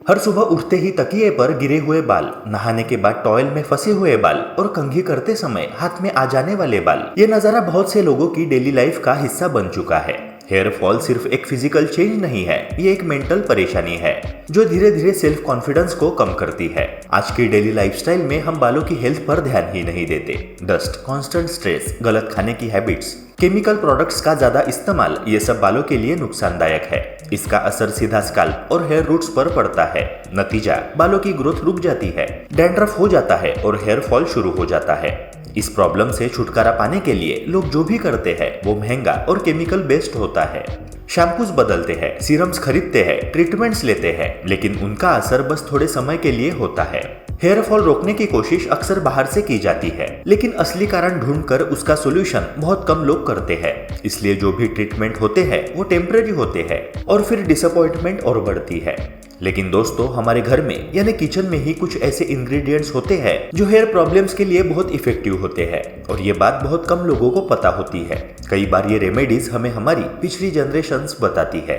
हर सुबह उठते ही तकिए पर गिरे हुए बाल, नहाने के बाद टॉयल में फंसे हुए बाल और कंघी करते समय हाथ में आ जाने वाले बाल, ये नजारा बहुत से लोगों की डेली लाइफ का हिस्सा बन चुका है। हेयर फॉल सिर्फ एक फिजिकल चेंज नहीं है, ये एक मेंटल परेशानी है जो धीरे धीरे सेल्फ कॉन्फिडेंस को कम करती है। आज की डेली लाइफस्टाइल में हम बालों की हेल्थ पर ध्यान ही नहीं देते। डस्ट, कांस्टेंट स्ट्रेस, गलत खाने की हैबिट्स, केमिकल प्रोडक्ट्स का ज्यादा इस्तेमाल, ये सब बालों के लिए नुकसानदायक है। इसका असर सीधा स्काल्प और हेयर रूट्स पर पड़ता है। नतीजा, बालों की ग्रोथ रुक जाती है, डैंड्रफ हो जाता है और हेयर फॉल शुरू हो जाता है। इस प्रॉब्लम से छुटकारा पाने के लिए लोग जो भी करते हैं वो महंगा और केमिकल बेस्ड होता है। शैम्पूज बदलते हैं, सीरम्स खरीदते हैं, ट्रीटमेंट्स लेते हैं, लेकिन उनका असर बस थोड़े समय के लिए होता है। हेयर फॉल रोकने की कोशिश अक्सर बाहर से की जाती है, लेकिन असली कारण ढूंढकर उसका सोल्यूशन बहुत कम लोग करते हैं। इसलिए जो भी ट्रीटमेंट होते हैं वो टेम्परेरी होते हैं और फिर डिसअपॉइंटमेंट और बढ़ती है। लेकिन दोस्तों, हमारे घर में यानी किचन में ही कुछ ऐसे इंग्रेडिएंट्स होते हैं जो हेयर प्रॉब्लम्स के लिए बहुत इफेक्टिव होते हैं और ये बात बहुत कम लोगों को पता होती है। कई बार ये रेमेडीज हमें हमारी पिछली जनरेशंस बताती है,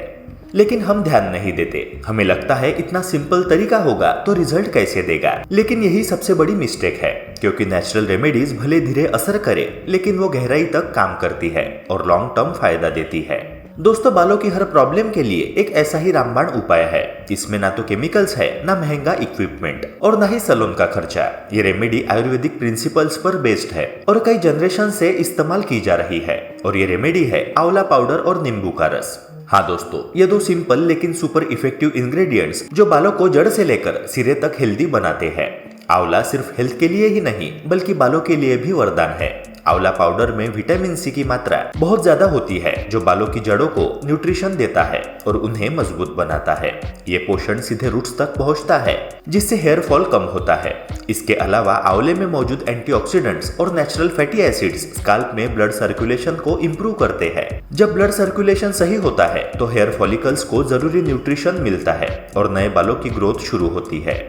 लेकिन हम ध्यान नहीं देते। हमें लगता है इतना सिंपल तरीका होगा तो रिजल्ट कैसे देगा, लेकिन यही सबसे बड़ी मिस्टेक है, क्योंकि नेचुरल रेमेडीज भले धीरे असर करे लेकिन वो गहराई तक काम करती है और लॉन्ग टर्म फायदा देती है। दोस्तों, बालों की हर प्रॉब्लम के लिए एक ऐसा ही रामबाण उपाय है। इसमें ना तो केमिकल्स है, ना महंगा इक्विपमेंट और ना ही सैलून का खर्चा। ये रेमेडी आयुर्वेदिक प्रिंसिपल्स पर बेस्ड है और कई जनरेशन से इस्तेमाल की जा रही है। और ये रेमेडी है आंवला पाउडर और नींबू का रस। हाँ दोस्तों, ये दो सिंपल लेकिन सुपर इफेक्टिव इंग्रेडिएंट्स जो बालों को जड़ से लेकर सिरे तक हेल्दी बनाते हैं। आंवला सिर्फ हेल्थ के लिए ही नहीं बल्कि बालों के लिए भी वरदान है। आंवला पाउडर में विटामिन सी की मात्रा बहुत ज्यादा होती है जो बालों की जड़ों को न्यूट्रिशन देता है और उन्हें मजबूत बनाता है। ये पोषण सीधे रूट्स तक पहुंचता है जिससे हेयर फॉल कम होता है। इसके अलावा आंवले में मौजूद एंटीऑक्सीडेंट्स और नेचुरल फैटी एसिड्स स्काल्प में ब्लड सर्कुलेशन को इम्प्रूव करते हैं। जब ब्लड सर्कुलेशन सही होता है तो हेयर फॉलिकल्स को जरूरी न्यूट्रिशन मिलता है और नए बालों की ग्रोथ शुरू होती है।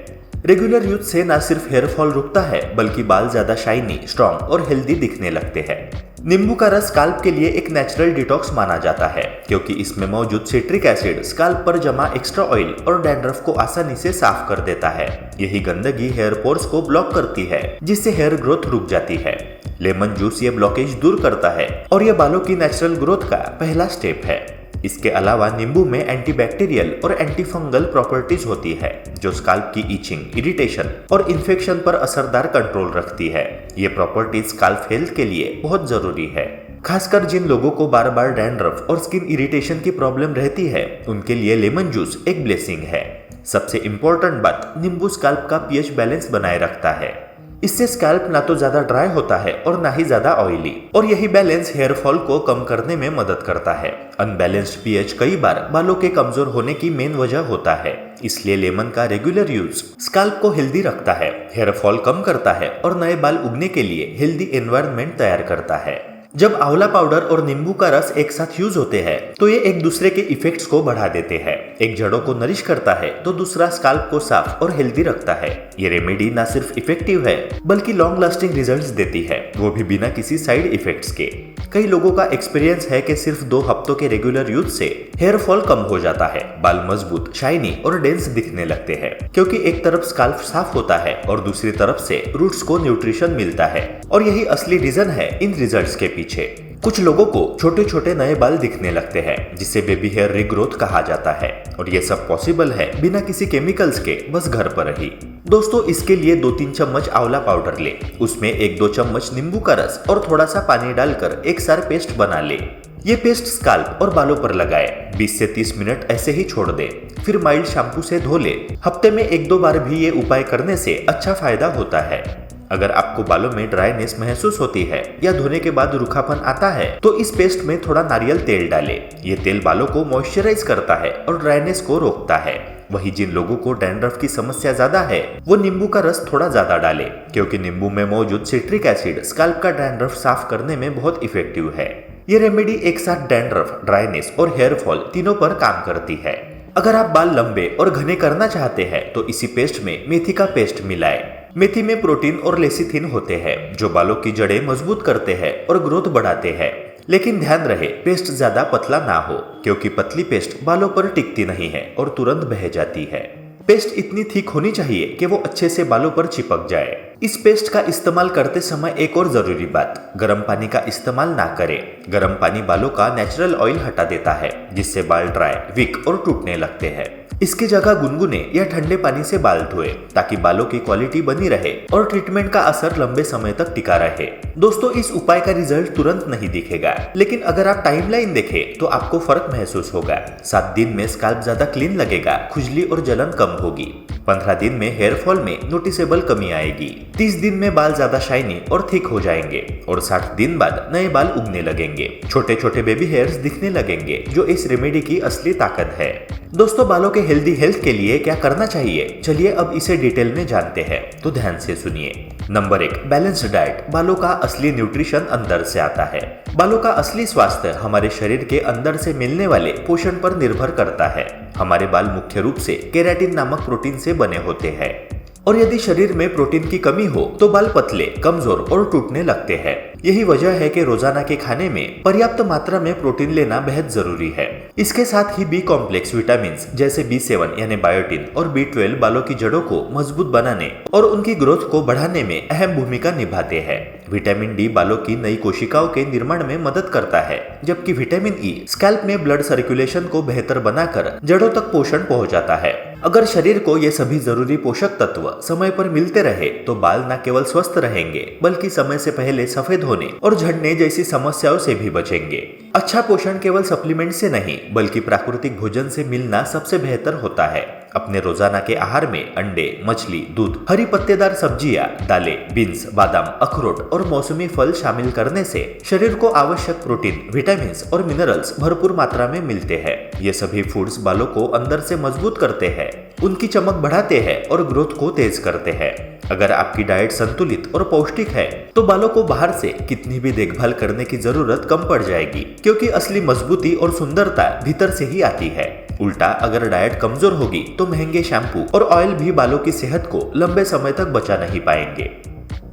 रेगुलर यूज से न सिर्फ हेयर फॉल रुकता है बल्कि बाल ज्यादा शाइनी, स्ट्रॉन्ग और हेल्दी दिखने लगते हैं। नींबू का रस स्काल्प के लिए एक नेचुरल डिटॉक्स माना जाता है क्योंकि इसमें मौजूद सिट्रिक एसिड स्काल्प पर जमा एक्स्ट्रा ऑयल और डैंड्रफ को आसानी से साफ कर देता है। यही गंदगी हेयर पोर्स को ब्लॉक करती है जिससे हेयर ग्रोथ रुक जाती है। लेमन जूस ये ब्लॉकेज दूर करता है और यह बालों की नेचुरल ग्रोथ का पहला स्टेप है। इसके अलावा नींबू में एंटीबैक्टीरियल और एंटीफंगल प्रॉपर्टीज होती है जो स्काल्प की इचिंग, इरिटेशन और इन्फेक्शन पर असरदार कंट्रोल रखती है। ये प्रॉपर्टीज स्काल्प हेल्थ के लिए बहुत जरूरी है। खासकर जिन लोगों को बार बार डैंड्रफ और स्किन इरिटेशन की प्रॉब्लम रहती है उनके लिए लेमन जूस एक ब्लेसिंग है। सबसे इम्पोर्टेंट बात, नींबू स्काल्प का पीएच बैलेंस बनाए रखता है। इससे स्कैल्प ना तो ज्यादा ड्राई होता है और ना ही ज्यादा ऑयली, और यही बैलेंस हेयर फॉल को कम करने में मदद करता है। अनबैलेंस्ड पीएच कई बार बालों के कमजोर होने की मेन वजह होता है। इसलिए लेमन का रेगुलर यूज स्कैल्प को हेल्दी रखता है, हेयर फॉल कम करता है और नए बाल उगने के लिए हेल्दी एनवायरनमेंट तैयार करता है। जब आंवला पाउडर और नींबू का रस एक साथ यूज होते हैं तो ये एक दूसरे के इफेक्ट्स को बढ़ा देते हैं। एक जड़ों को नरिश करता है तो दूसरा स्काल्प को साफ और हेल्दी रखता है। ये रेमेडी ना सिर्फ इफेक्टिव है बल्कि लॉन्ग लास्टिंग रिजल्ट्स देती है, वो भी बिना किसी साइड इफेक्ट्स के। कई लोगों का एक्सपीरियंस है कि सिर्फ 2 हफ्तों के रेगुलर यूज से हेयर फॉल कम हो जाता है, बाल मजबूत, शाइनी और डेंस दिखने लगते हैं, क्योंकि एक तरफ स्काल्प साफ होता है और दूसरी तरफ से रूट्स को न्यूट्रिशन मिलता है। और यही असली रीजन है इन रिजल्ट्स के पीछे। कुछ लोगों को छोटे छोटे नए बाल दिखने लगते हैं जिसे बेबी हेयर रीग्रोथ कहा जाता है, और ये सब पॉसिबल है बिना किसी केमिकल्स के, बस घर पर ही। दोस्तों, इसके लिए 2-3 चम्मच आंवला पाउडर ले, उसमें 1-2 चम्मच नींबू का रस और थोड़ा सा पानी डालकर एक सार पेस्ट बना ले। ये पेस्ट स्काल्प और बालों पर लगाए, 20 से 30 मिनट ऐसे ही छोड़ दे, फिर माइल्ड शैम्पू से धो ले। हफ्ते में 1-2 बार भी ये उपाय करने से अच्छा फायदा होता है। अगर आपको बालों में ड्राइनेस महसूस होती है या धोने के बाद रूखापन आता है तो इस पेस्ट में थोड़ा नारियल तेल डालें। ये तेल बालों को मॉइस्चराइज करता है और ड्राइनेस को रोकता है। वही जिन लोगों को डैंड्रफ की समस्या ज्यादा है वो नींबू का रस थोड़ा ज्यादा डालें, क्योंकि नींबू में मौजूद सिट्रिक एसिड स्काल्प का डैंड्रफ साफ करने में बहुत इफेक्टिव है। ये रेमेडी एक साथ डैंड्रफ, ड्राइनेस और हेयर फॉल तीनों पर काम करती है। अगर आप बाल लंबे और घने करना चाहते हैं तो इसी पेस्ट में मेथी का पेस्ट मिलाएं। मेथी में प्रोटीन और लेसिथिन होते हैं जो बालों की जड़ें मजबूत करते हैं और ग्रोथ बढ़ाते हैं। लेकिन ध्यान रहे, पेस्ट ज्यादा पतला ना हो, क्योंकि पतली पेस्ट बालों पर टिकती नहीं है और तुरंत बह जाती है। पेस्ट इतनी थिक होनी चाहिए कि वो अच्छे से बालों पर चिपक जाए। इस पेस्ट का इस्तेमाल करते समय एक और जरूरी बात, गर्म पानी का इस्तेमाल ना करें। गर्म पानी बालों का नेचुरल ऑयल हटा देता है, जिससे बाल ड्राई, वीक और टूटने लगते हैं। इसकी जगह गुनगुने या ठंडे पानी से बाल धोए, ताकि बालों की क्वालिटी बनी रहे और ट्रीटमेंट का असर लंबे समय तक टिका रहे। दोस्तों, इस उपाय का रिजल्ट तुरंत नहीं दिखेगा, लेकिन अगर आप टाइमलाइन देखें तो आपको फर्क महसूस होगा। 7 दिन में स्कैल्प ज्यादा क्लीन लगेगा, खुजली और जलन कम होगी। 15 दिन में हेयर फॉल में नोटिसेबल कमी आएगी। 30 दिन में बाल ज्यादा शाइनी और थिक हो जाएंगे और 60 दिन बाद नए बाल उगने लगेंगे। छोटे छोटे बेबी हेयर्स दिखने लगेंगे, जो इस रेमेडी की असली ताकत है। दोस्तों, बालों के हेल्दी हेल्थ के लिए क्या करना चाहिए, चलिए अब इसे डिटेल में जानते हैं, तो ध्यान से सुनिए। Number 1, balanced diet. बालों का असली न्यूट्रिशन अंदर से आता है। बालों का असली स्वास्थ्य हमारे शरीर के अंदर से मिलने वाले पोषण पर निर्भर करता है। हमारे बाल मुख्य रूप से केराटिन नामक प्रोटीन से बने होते हैं, और यदि शरीर में प्रोटीन की कमी हो तो बाल पतले, कमजोर और टूटने लगते हैं। यही वजह है कि रोजाना के खाने में पर्याप्त मात्रा में प्रोटीन लेना बेहद जरूरी है। इसके साथ ही बी कॉम्प्लेक्स विटामिन जैसे B7 यानी बायोटिन और B12 बालों की जड़ों को मजबूत बनाने और उनकी ग्रोथ को बढ़ाने में अहम भूमिका निभाते हैं। विटामिन डी बालों की नई कोशिकाओं के निर्माण में मदद करता है, जबकि विटामिन ई स्कैल्प में ब्लड सर्कुलेशन को बेहतर बनाकर जड़ों तक पोषण पहुंचाता है। अगर शरीर को ये सभी जरूरी पोषक तत्व समय पर मिलते रहे तो बाल न केवल स्वस्थ रहेंगे, बल्कि समय से पहले सफेद होने और झड़ने जैसी समस्याओं से भी बचेंगे। अच्छा पोषण केवल सप्लीमेंट से नहीं, बल्कि प्राकृतिक भोजन से मिलना सबसे बेहतर होता है। अपने रोजाना के आहार में अंडे, मछली, दूध, हरी पत्तेदार सब्जियां, दालें, बीन्स, बादाम, अखरोट और मौसमी फल शामिल करने से शरीर को आवश्यक प्रोटीन, विटामिन और मिनरल्स भरपूर मात्रा में मिलते हैं। ये सभी फूड्स बालों को अंदर से मजबूत करते हैं, उनकी चमक बढ़ाते हैं और ग्रोथ को तेज करते हैं। अगर आपकी डाइट संतुलित और पौष्टिक है तो बालों को बाहर से कितनी भी देखभाल करने की जरूरत कम पड़ जाएगी, क्योंकि असली मजबूती और सुंदरता भीतर से ही आती है। उल्टा, अगर डाइट कमजोर होगी तो महंगे शैम्पू और ऑयल भी बालों की सेहत को लंबे समय तक बचा नहीं पाएंगे।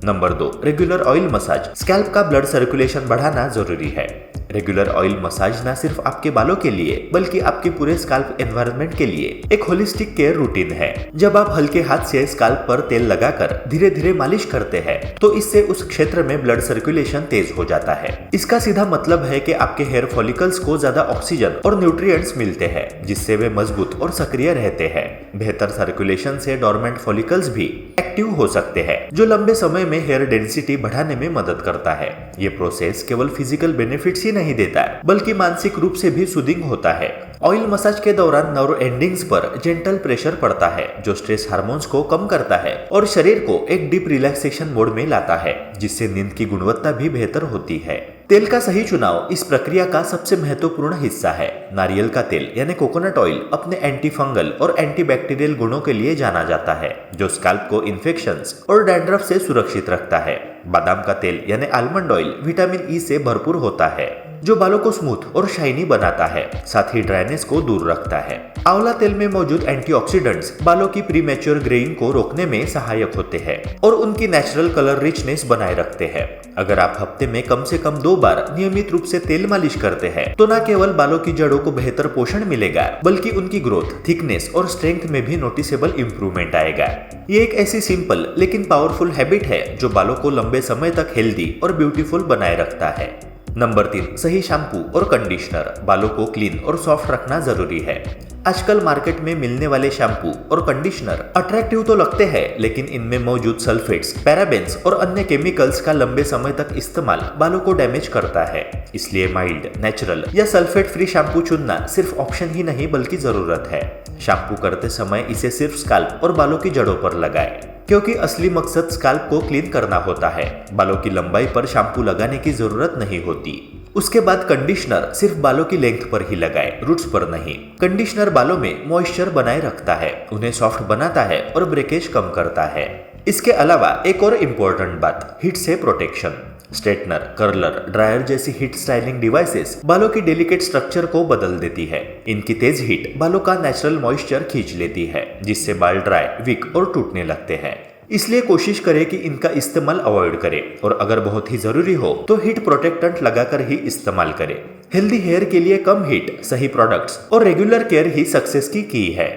Number 2, regular oil massage. Scalp का ब्लड सर्कुलेशन बढ़ाना जरूरी है। रेगुलर ऑयल मसाज न सिर्फ आपके बालों के लिए बल्कि आपके पूरे स्कैल्प एनवायरनमेंट के लिए एक होलिस्टिक केयर रूटीन है। जब आप हल्के हाथ से स्कैल्प पर तेल लगाकर धीरे धीरे मालिश करते हैं तो इससे उस क्षेत्र में ब्लड सर्कुलेशन तेज हो जाता है। इसका सीधा मतलब है कि आपके हेयर फॉलिकल्स को ज्यादा ऑक्सीजन और न्यूट्रिएंट्स मिलते हैं, जिससे वे मजबूत और सक्रिय रहते हैं। बेहतर सर्कुलेशन से डोरमेंट फॉलिकल्स भी एक्टिव हो सकते हैं, जो लंबे समय में हेयर डेंसिटी बढ़ाने में मदद करता है। ये प्रोसेस केवल फिजिकल बेनिफिट्स ही नहीं देता है, बल्कि मानसिक रूप से भी सूदिंग होता है। ऑयल मसाज के दौरान नर्व एंडिंग्स पर जेंटल प्रेशर पड़ता है, जो स्ट्रेस हार्मोन्स को कम करता है और शरीर को एक डीप रिलैक्सेशन मोड में लाता है, जिससे नींद की गुणवत्ता भी बेहतर होती है। तेल का सही चुनाव इस प्रक्रिया का सबसे महत्वपूर्ण हिस्सा है। नारियल का तेल यानी कोकोनट ऑयल अपने एंटी फंगल और एंटीबैक्टीरियल गुणों के लिए जाना जाता है, जो स्कैल्प को इन्फेक्शंस और डैंड्रफ से सुरक्षित रखता है। बादाम का तेल यानी आलमंड ऑयल विटामिन ई से भरपूर होता है, जो बालों को स्मूथ और शाइनी बनाता है, साथ ही ड्राइनेस को दूर रखता है। आंवला तेल में मौजूद एंटीऑक्सीडेंट्स बालों की प्रीमेच्योर ग्रेइंग को रोकने में सहायक होते हैं और उनकी नेचुरल कलर रिचनेस बनाए रखते हैं। अगर आप हफ्ते में कम से कम 2 बार नियमित रूप से तेल मालिश करते हैं तो न केवल बालों की जड़ों को बेहतर पोषण मिलेगा, बल्कि उनकी ग्रोथ, थिकनेस और स्ट्रेंथ में भी नोटिसेबल इंप्रूवमेंट आएगा। ये एक ऐसी सिंपल लेकिन पावरफुल हैबिट है जो बालों को लंबे समय तक हेल्दी और ब्यूटीफुल बनाए रखता है। नंबर 3, सही शैम्पू और कंडीशनर। बालों को क्लीन और सॉफ्ट रखना जरूरी है। आजकल मार्केट में मिलने वाले शैम्पू और कंडीशनर अट्रैक्टिव तो लगते हैं, लेकिन इनमें मौजूद सल्फेट्स, पैराबेन्स और अन्य केमिकल्स का लंबे समय तक इस्तेमाल बालों को डैमेज करता है। इसलिए माइल्ड, नेचुरल या सल्फेट फ्री शैम्पू चुनना सिर्फ ऑप्शन ही नहीं बल्कि जरूरत है। शैम्पू करते समय इसे सिर्फ स्कैल्प और बालों की जड़ों पर लगाएं, क्योंकि असली मकसद स्कैल्प को क्लीन करना होता है। बालों की लंबाई पर शैम्पू लगाने की जरूरत नहीं होती। उसके बाद कंडीशनर सिर्फ बालों की लेंथ पर ही लगाएं, रूट्स पर नहीं। कंडीशनर बालों में मॉइस्चर बनाए रखता है, उन्हें सॉफ्ट बनाता है और ब्रेकेज कम करता है। इसके अलावा एक और इम्पोर्टेंट बात, हीट से प्रोटेक्शन। स्ट्रेटनर, कर्लर, ड्रायर जैसी हीट स्टाइलिंग डिवाइसेस बालों की डेलिकेट स्ट्रक्चर को बदल देती है। इनकी तेज हीट बालों का नेचुरल मॉइस्चर खींच लेती है, जिससे बाल ड्राई, वीक और टूटने लगते हैं। इसलिए कोशिश करें कि इनका इस्तेमाल अवॉइड करें और अगर बहुत ही जरूरी हो तो हीट प्रोटेक्टेंट लगाकर ही इस्तेमाल करें। हेल्दी हेयर के लिए कम हीट, सही प्रोडक्ट्स और रेगुलर केयर ही सक्सेस की है।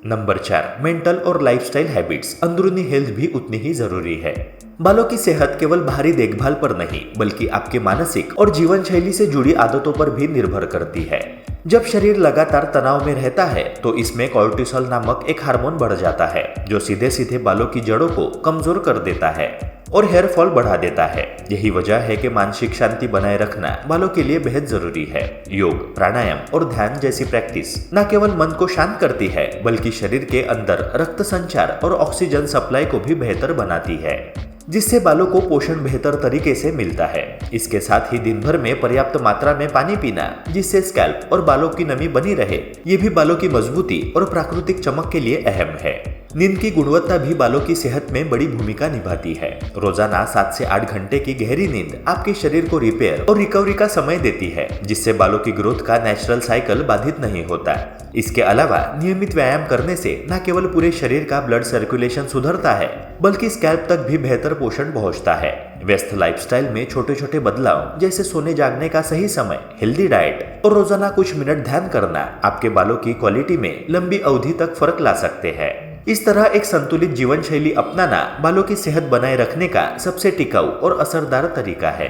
नंबर 4, मेंटल और लाइफस्टाइल हैबिट्स। अंदरूनी हेल्थ भी उतनी ही जरूरी है। बालों की सेहत केवल बाहरी देखभाल पर नहीं बल्कि आपके मानसिक और जीवन शैली से जुड़ी आदतों पर भी निर्भर करती है। जब शरीर लगातार तनाव में रहता है तो इसमें कॉर्टिसोल नामक एक हार्मोन बढ़ जाता है जो सीधे सीधे बालों की जड़ों को कमजोर कर देता है और हेयर फॉल बढ़ा देता है। यही वजह है कि मानसिक शांति बनाए रखना बालों के लिए बेहद जरूरी है। योग, प्राणायाम और ध्यान जैसी प्रैक्टिस न केवल मन को शांत करती है बल्कि शरीर के अंदर रक्त संचार और ऑक्सीजन सप्लाई को भी बेहतर बनाती है, जिससे बालों को पोषण बेहतर तरीके से मिलता है। इसके साथ ही दिन भर में पर्याप्त मात्रा में पानी पीना, जिससे स्कैल्प और बालों की नमी बनी रहे, ये भी बालों की मजबूती और प्राकृतिक चमक के लिए अहम है। नींद की गुणवत्ता भी बालों की सेहत में बड़ी भूमिका निभाती है। रोजाना 7 से 8 घंटे की गहरी नींद आपके शरीर को रिपेयर और रिकवरी का समय देती है, जिससे बालों की ग्रोथ का नेचुरल साइकिल बाधित नहीं होता। इसके अलावा नियमित व्यायाम करने से न केवल पूरे शरीर का ब्लड सर्कुलेशन सुधरता है बल्कि स्कैल्प तक भी बेहतर पोषण पहुंचता है। व्यस्त लाइफस्टाइल में छोटे छोटे बदलाव जैसे सोने जागने का सही समय, हेल्दी डाइट और रोजाना कुछ मिनट ध्यान करना आपके बालों की क्वालिटी में लंबी अवधि तक फर्क ला सकते हैं। इस तरह एक संतुलित जीवन शैली अपनाना बालों की सेहत बनाए रखने का सबसे टिकाऊ और असरदार तरीका है।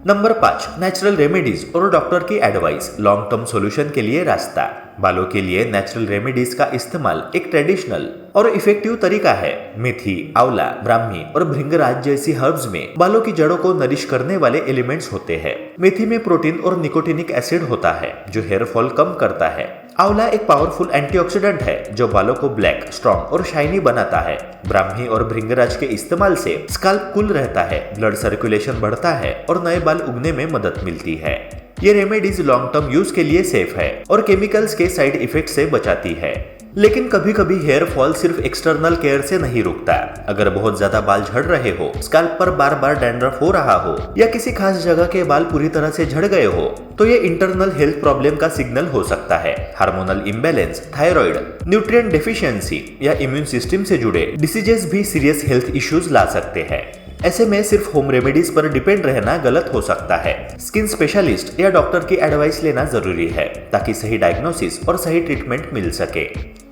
नंबर 5, नेचुरल रेमेडीज और डॉक्टर की एडवाइस। लॉन्ग टर्म सॉल्यूशन के लिए रास्ता। बालों के लिए नेचुरल रेमेडीज का इस्तेमाल एक ट्रेडिशनल और इफेक्टिव तरीका है। मेथी, आंवला, ब्राह्मी और भृंगराज जैसी हर्ब्स में बालों की जड़ों को नरिश करने वाले एलिमेंट्स होते हैं। मेथी में प्रोटीन और निकोटिनिक एसिड होता है जो हेयर फॉल कम करता है। आंवला एक पावरफुल एंटीऑक्सीडेंट है जो बालों को ब्लैक, स्ट्रॉन्ग और शाइनी बनाता है। ब्राह्मी और भृंगराज के इस्तेमाल से स्कैल्प कूल रहता है, ब्लड सर्कुलेशन बढ़ता है और नए बाल उगने में मदद मिलती है। ये रेमेडीज लॉन्ग टर्म यूज के लिए सेफ है और केमिकल्स के साइड इफेक्ट से बचाती है। लेकिन कभी कभी हेयर फॉल सिर्फ एक्सटर्नल केयर से नहीं रुकता। अगर बहुत ज्यादा बाल झड़ रहे हो, स्कैल्प पर बार बार डैंड्रफ हो रहा हो या किसी खास जगह के बाल पूरी तरह से झड़ गए हो तो ये इंटरनल हेल्थ प्रॉब्लम का सिग्नल हो सकता है। Hormonal imbalance, thyroid, nutrient deficiency या इम्यून सिस्टम से जुड़े डिसीजेस भी सीरियस हेल्थ इश्यूज ला सकते हैं। ऐसे में सिर्फ होम रेमेडीज पर डिपेंड रहना गलत हो सकता है। स्किन स्पेशलिस्ट या डॉक्टर की एडवाइस लेना जरूरी है ताकि सही डायग्नोसिस और सही ट्रीटमेंट मिल सके।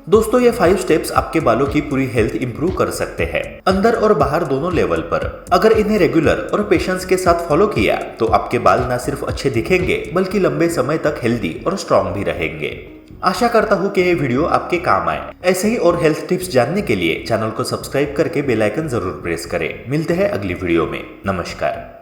दोस्तों, ये 5 स्टेप्स आपके बालों की पूरी हेल्थ इंप्रूव कर सकते हैं, अंदर और बाहर दोनों लेवल पर। अगर इन्हें रेगुलर और पेशेंस के साथ फॉलो किया तो आपके बाल न सिर्फ अच्छे दिखेंगे बल्कि लंबे समय तक हेल्दी और स्ट्रॉन्ग भी रहेंगे। आशा करता हूँ कि ये वीडियो आपके काम आए। ऐसे ही और हेल्थ टिप्स जानने के लिए चैनल को सब्सक्राइब करके बेल आइकन जरूर प्रेस करें। मिलते हैं अगली वीडियो में। नमस्कार।